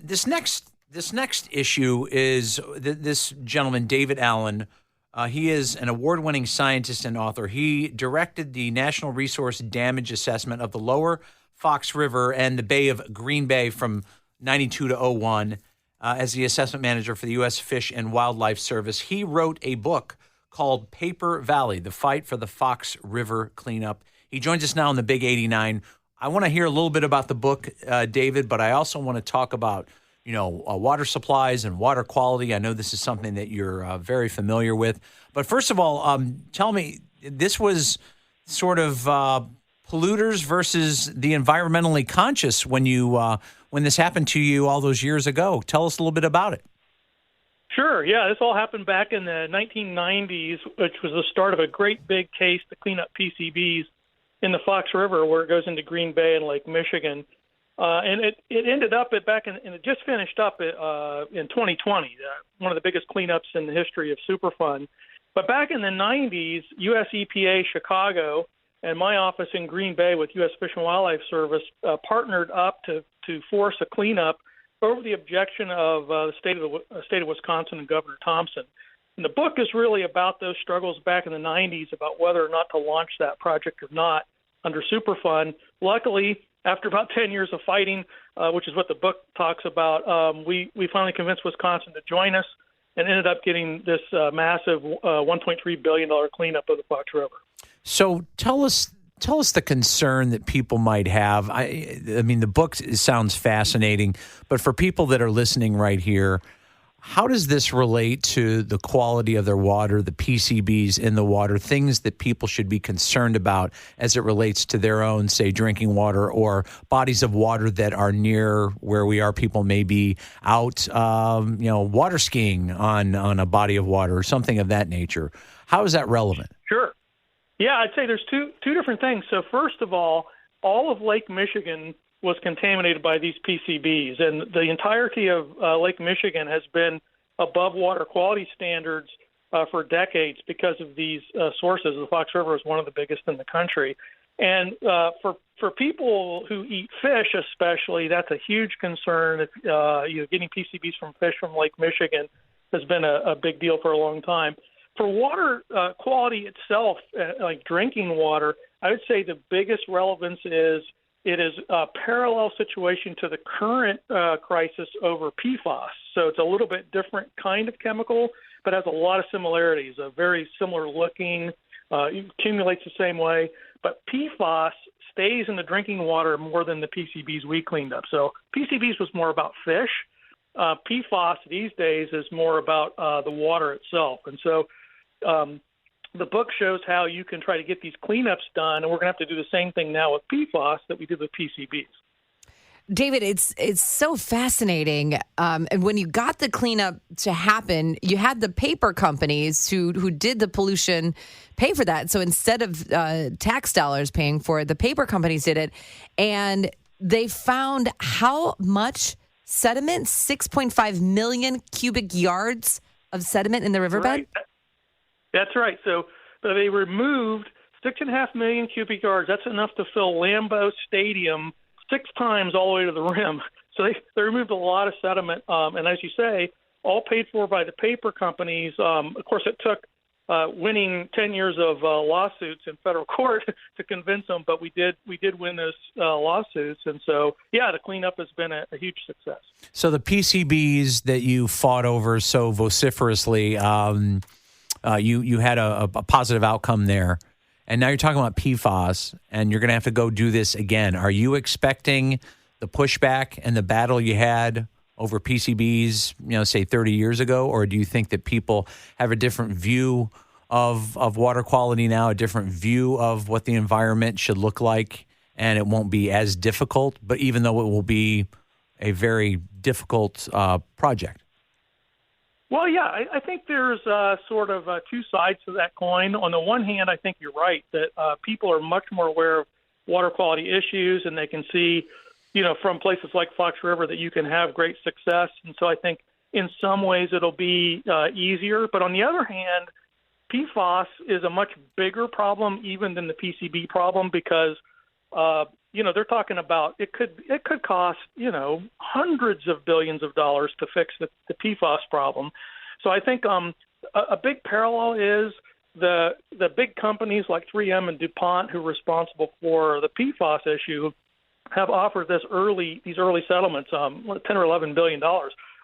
This next issue is this gentleman, David Allen. He is an award-winning scientist and author. He directed the National Resource Damage Assessment of the Lower Fox River and the Bay of Green Bay from 92 to '01 as the assessment manager for the U.S. Fish and Wildlife Service. He wrote a book called Paper Valley, The Fight for the Fox River Cleanup. He joins us now on the Big 89. I want to hear a little bit about the book, David, but I also want to talk about water supplies and water quality. I know this is something that you're very familiar with. But first of all, tell me, this was sort of polluters versus the environmentally conscious when this happened to you all those years ago. Tell us a little bit about it. Sure. Yeah, this all happened back in the 1990s, which was the start of a great big case to clean up PCBs in the Fox River, where it goes into Green Bay and Lake Michigan. And it ended up and it just finished up in 2020, one of the biggest cleanups in the history of Superfund. But back in the 90s, U.S. EPA Chicago and my office in Green Bay with U.S. Fish and Wildlife Service partnered up to force a cleanup over the objection of the state of Wisconsin and Governor Thompson. And the book is really about those struggles back in the 90s about whether or not to launch that project or not under Superfund. Luckily, after about 10 years of fighting, which is what the book talks about, we finally convinced Wisconsin to join us and ended up getting this massive $1.3 billion cleanup of the Fox River. So tell us the concern that people might have. I mean, the book sounds fascinating, but for people that are listening right here, how does this relate to the quality of their water, the PCBs in the water, things that people should be concerned about as it relates to their own, say, drinking water or bodies of water that are near where we are? People may be out, water skiing on a body of water or something of that nature. How is that relevant? Sure. Yeah, I'd say there's two different things. So first of all of Lake Michigan was contaminated by these PCBs, and the entirety of Lake Michigan has been above water quality standards for decades because of these sources. The Fox River is one of the biggest in the country. And for people who eat fish especially, that's a huge concern. Getting PCBs from fish from Lake Michigan has been a big deal for a long time. For water quality itself, like drinking water, I would say the biggest relevance is it is a parallel situation to the current crisis over PFAS. So it's a little bit different kind of chemical, but has a lot of similarities, a very similar looking, accumulates the same way. But PFAS stays in the drinking water more than the PCBs we cleaned up. So PCBs was more about fish. PFAS these days is more about the water itself. And so the book shows how you can try to get these cleanups done, and we're going to have to do the same thing now with PFAS that we did with PCBs. David, it's so fascinating. And when you got the cleanup to happen, you had the paper companies who did the pollution pay for that. So instead of tax dollars paying for it, the paper companies did it. And they found how much sediment, 6.5 million cubic yards of sediment in the riverbed? Right. That's right. So they removed 6.5 million cubic yards. That's enough to fill Lambeau Stadium 6 times all the way to the rim. So they removed a lot of sediment. And as you say, all paid for by the paper companies. Of course, it took winning 10 years of lawsuits in federal court to convince them, but we did win those lawsuits. And so, yeah, the cleanup has been a huge success. So the PCBs that you fought over so vociferously, you had a positive outcome there, and now you're talking about PFAS, and you're going to have to go do this again. Are you expecting the pushback and the battle you had over PCBs, say 30 years ago, or do you think that people have a different view of water quality now, a different view of what the environment should look like, and it won't be as difficult, but even though it will be a very difficult project? Well, yeah, I think there's sort of two sides to that coin. On the one hand, I think you're right that people are much more aware of water quality issues, and they can see, from places like Fox River that you can have great success. And so I think in some ways it'll be easier. But on the other hand, PFAS is a much bigger problem even than the PCB problem because they're talking about it could cost, hundreds of billions of dollars to fix the PFAS problem. So I think a big parallel is the big companies like 3M and DuPont, who are responsible for the PFAS issue, have offered these early settlements, $10 or $11 billion,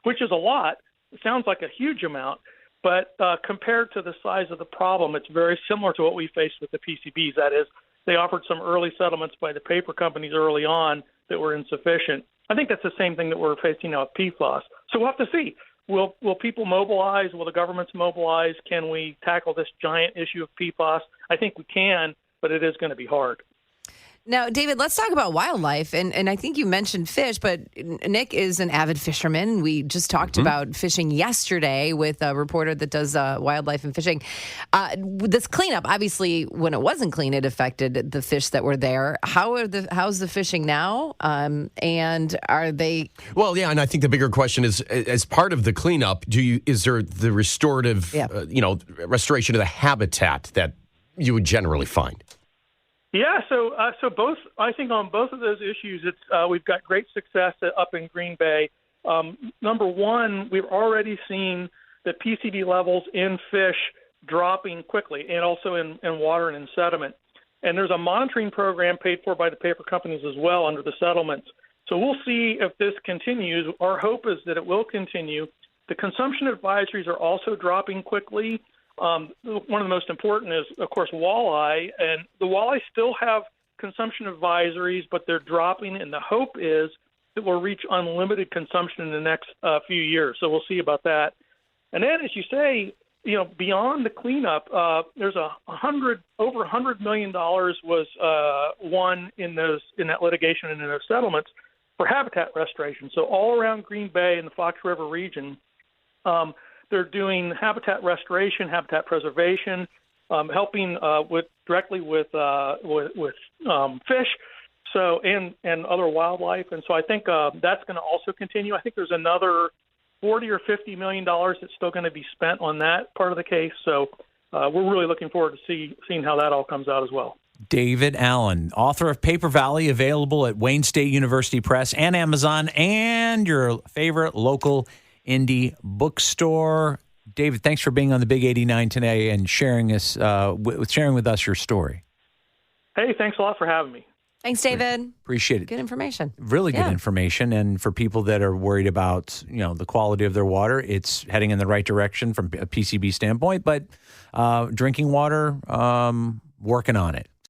which is a lot. It sounds like a huge amount, but compared to the size of the problem, it's very similar to what we faced with the PCBs. That is, they offered some early settlements by the paper companies early on that were insufficient. I think that's the same thing that we're facing now with PFAS. So we'll have to see. Will people mobilize? Will the governments mobilize? Can we tackle this giant issue of PFAS? I think we can, but it is going to be hard. Now, David, let's talk about wildlife. And I think you mentioned fish, but Nick is an avid fisherman. We just talked about fishing yesterday with a reporter that does wildlife and fishing. This cleanup, obviously, when it wasn't clean, it affected the fish that were there. How's the fishing now? And are they? Well, yeah, and I think the bigger question is, as part of the cleanup, is there the restorative, restoration of the habitat that you would generally find? Yeah, so both. I think on both of those issues, we've got great success up in Green Bay. Number one, we've already seen the PCB levels in fish dropping quickly, and also in water and in sediment. And there's a monitoring program paid for by the paper companies as well under the settlements. So we'll see if this continues. Our hope is that it will continue. The consumption advisories are also dropping quickly. One of the most important is, of course, walleye. And the walleye still have consumption advisories, but they're dropping. And the hope is that we'll reach unlimited consumption in the next few years. So we'll see about that. And then, as you say, beyond the cleanup, there's over $100 million was won in that litigation and in those settlements for habitat restoration. So all around Green Bay and the Fox River region, they're doing habitat restoration, habitat preservation, helping directly with fish, so and other wildlife. And so I think that's going to also continue. I think there's another $40 or $50 million that's still going to be spent on that part of the case. So we're really looking forward to seeing how that all comes out as well. David Allen, author of Paper Valley, available at Wayne State University Press and Amazon and your favorite local indie bookstore. David, thanks for being on the Big 89 today and sharing with us your story. Hey, thanks a lot for having me. Thanks, David. Appreciate it. Good information. Really good information. And for people that are worried about, the quality of their water, it's heading in the right direction from a PCB standpoint. But drinking water, working on it.